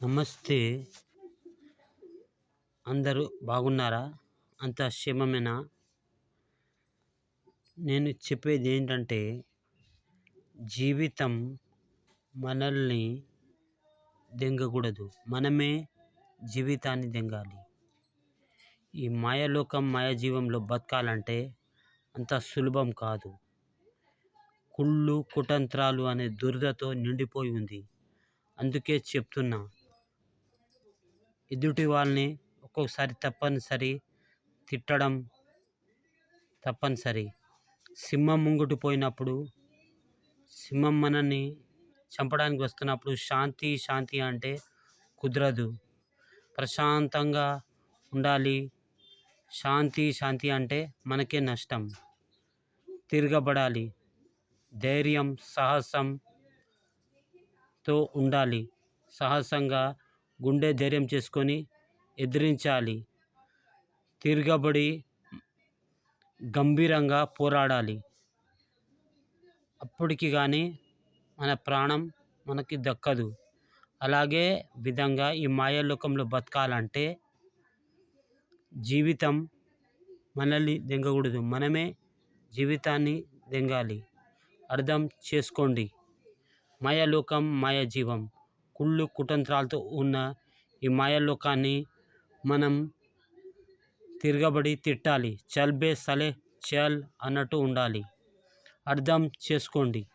నమస్తే. అందరూ బాగున్నారా? అంతా క్షేమమేనా? నేను చెప్పేదేంటంటే, జీవితం మనల్ని దెంగకూడదు. మనమే జీవితాన్ని దెంగాలి. ఈ మాయలోకం, మాయాజీవంలో బతకాలంటే అంత సులభం కాదు. కుళ్ళు, కుతంత్రాలు అనే దురదతో నిండిపోయి ఉంది. అందుకే చెప్తున్నా, ఎదుటి వాళ్ళని ఒక్కొక్కసారి తప్పనిసరి తిట్టడం తప్పనిసరి. సింహం ముంగిట పోయినప్పుడు, సింహం మనల్ని చంపడానికి వస్తున్నప్పుడు శాంతి శాంతి అంటే కుదరదు. ప్రశాంతంగా ఉండాలి. శాంతి శాంతి అంటే మనకే నష్టం. తిరగబడాలి. ధైర్యం, సాహసంతో ఉండాలి. సాహసంగా గుండె ధైర్యం చేసుకొని ఎదిరించాలి. తిరగబడి గంభీరంగా పోరాడాలి. అప్పటికి కానీ మన ప్రాణం మనకి దక్కదు. అలాగే విధంగా ఈ మాయాలోకంలో బతకాలంటే జీవితం మనల్ని దెంగకూడదు. మనమే జీవితాన్ని దెంగాలి. అర్థం చేసుకోండి. మాయాలోకం, మాయాజీవం, కుళ్ళు కుతంత్రాలతో ఉన్న ఈ మాయాలోకాన్ని మనం తిరగబడి తిట్టాలి. చల్ బే సలే చల్ అన్నట్టు ఉండాలి. అర్థం చేసుకోండి.